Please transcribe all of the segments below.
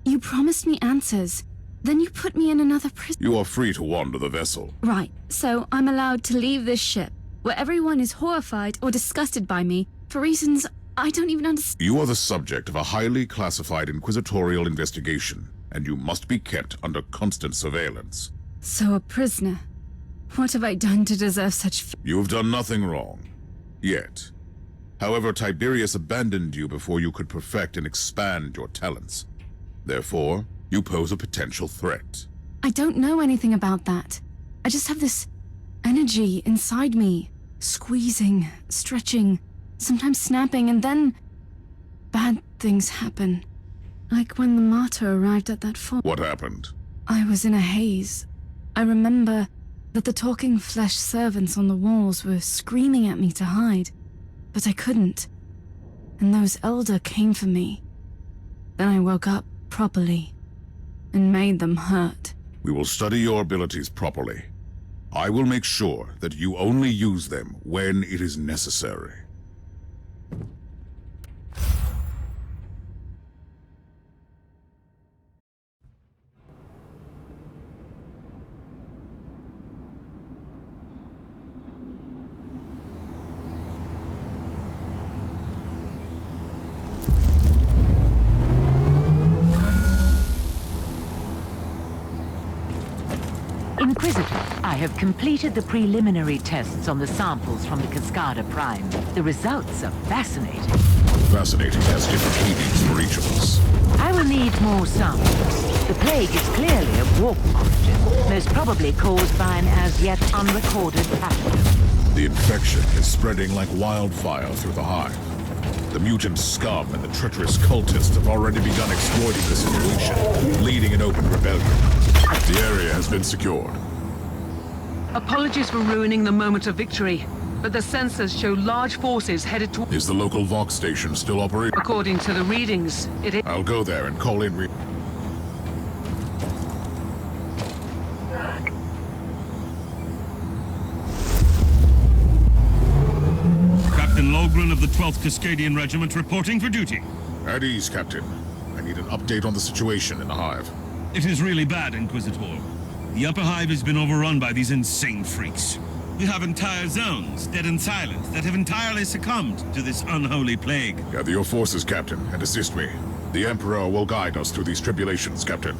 You promised me answers. Then you put me in another prison. You are free to wander the vessel. Right, so I'm allowed to leave this ship, where everyone is horrified or disgusted by me, for reasons I don't even understand. You are the subject of a highly classified inquisitorial investigation, and you must be kept under constant surveillance. So a prisoner. What have I done to deserve such You have done nothing wrong. Yet. However, Tiberius abandoned you before you could perfect and expand your talents. Therefore, you pose a potential threat. I don't know anything about that. I just have this energy inside me, squeezing, stretching, sometimes snapping, and then bad things happen. Like when the Martyr arrived at that fort. What happened? I was in a haze. I remember that the talking flesh servants on the walls were screaming at me to hide, but I couldn't. And those Elder came for me. Then I woke up properly and made them hurt. We will study your abilities properly. I will make sure that you only use them when it is necessary. Inquisitor, I have completed the preliminary tests on the samples from the Kascada Prime. The results are fascinating. Fascinating has different meanings for each of us. I will need more samples. The plague is clearly a warp origin, most probably caused by an as-yet unrecorded pathogen. The infection is spreading like wildfire through the hive. The mutant scum and the treacherous cultists have already begun exploiting the situation, leading an open rebellion. The area has been secured. Apologies for ruining the moment of victory, but the sensors show large forces headed to... Is the local Vox station still operating? According to the readings, it is... I'll go there and call in Captain Logren of the 12th Cascadian Regiment reporting for duty. At ease, Captain. I need an update on the situation in the hive. It is really bad, Inquisitor. The upper hive has been overrun by these insane freaks. We have entire zones, dead and silent, that have entirely succumbed to this unholy plague. Gather your forces, Captain, and assist me. The Emperor will guide us through these tribulations, Captain.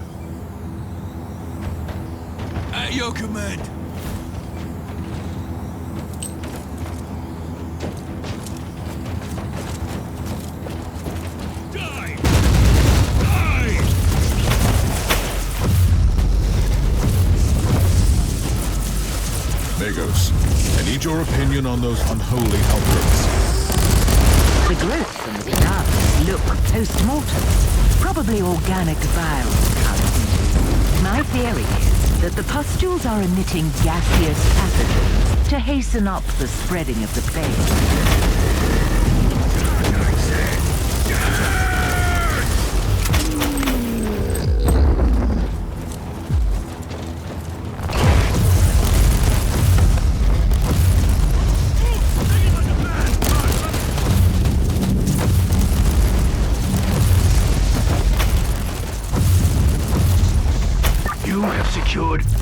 At your command. I need your opinion on those unholy outbreaks. The growth from the cadavers look post-mortem. Probably organic virus. My theory is that the pustules are emitting gaseous pathogens to hasten up the spreading of the plague.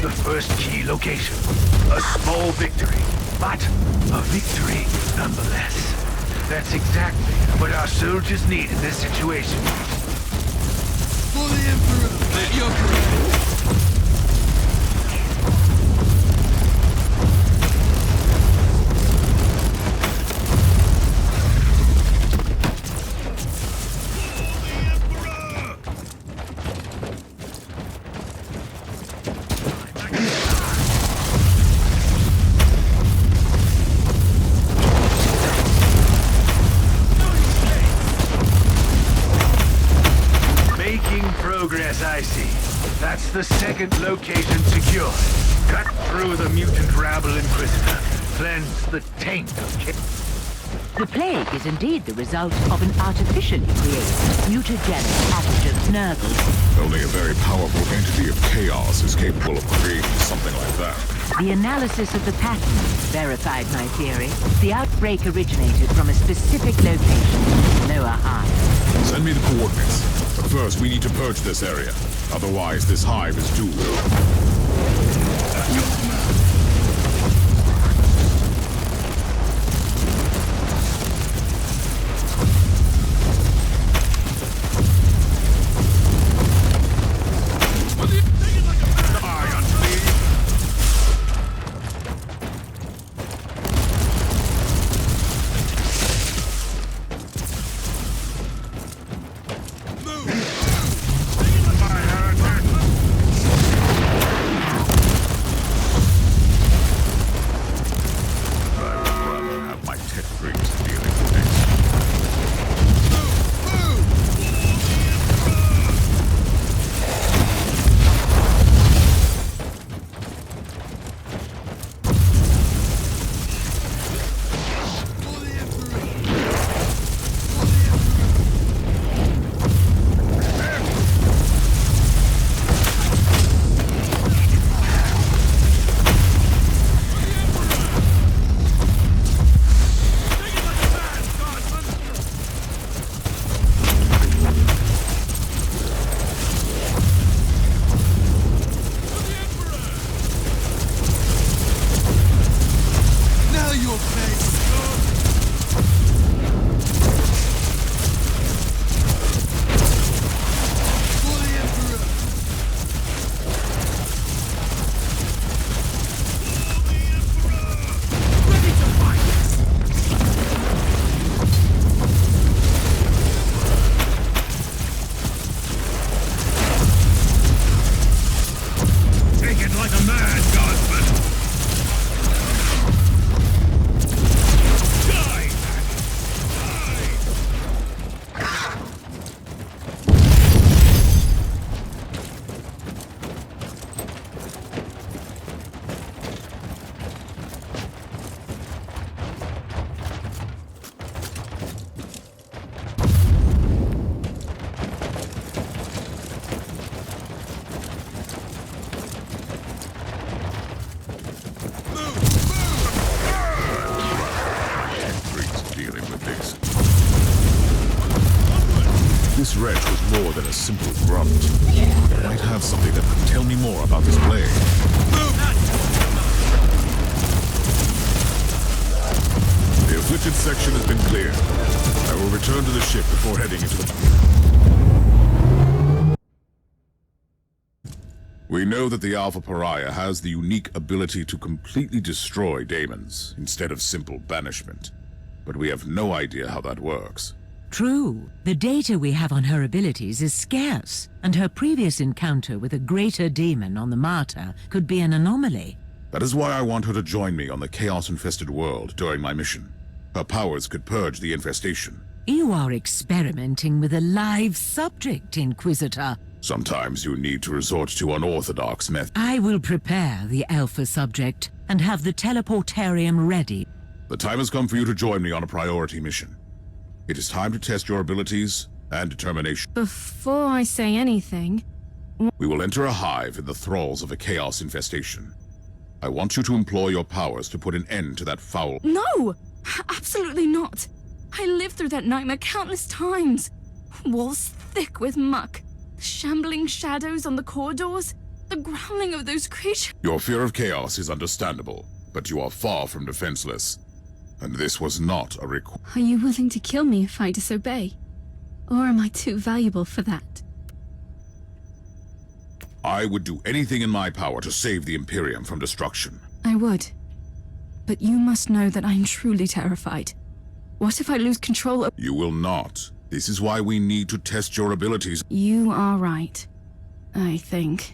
The first key location. A small victory, but a victory nonetheless. That's exactly what our soldiers need in this situation. For the Emperor, at your command. I see. That's the second location secured. Cut through the mutant rabble, Inquisitor. Cleanse the taint of chaos. The plague is indeed the result of an artificially created mutagenic pathogen Nurgle. Only a very powerful entity of chaos is capable of creating something like that. The analysis of the pattern verified my theory. The outbreak originated from a specific location. lower hive. Send me the coordinates. But first, we need to purge this area. Otherwise, this hive is doomed. This wretch was more than a simple grunt. It might have something that could tell me more about this plague. The afflicted section has been cleared. I will return to the ship before heading into the... We know that the Alpha Pariah has the unique ability to completely destroy daemons instead of simple banishment. But we have no idea how that works. True. The data we have on her abilities is scarce, and her previous encounter with a greater demon on the Martyr could be an anomaly. That is why I want her to join me on the Chaos-infested world during my mission. Her powers could purge the infestation. You are experimenting with a live subject, Inquisitor. Sometimes you need to resort to unorthodox methods. I will prepare the Alpha subject and have the teleportarium ready. The time has come for you to join me on a priority mission. It is time to test your abilities and determination. Before I say anything... We will enter a hive in the thralls of a chaos infestation. I want you to employ your powers to put an end to that foul... No! Absolutely not! I lived through that nightmare countless times. Walls thick with muck, shambling shadows on the corridors, the growling of those creatures... Your fear of chaos is understandable, but you are far from defenseless. And this was not a request. Are you willing to kill me if I disobey? Or am I too valuable for that? I would do anything in my power to save the Imperium from destruction. I would. But you must know that I'm truly terrified. What if I lose control of... You will not. This is why we need to test your abilities. You are right, I think.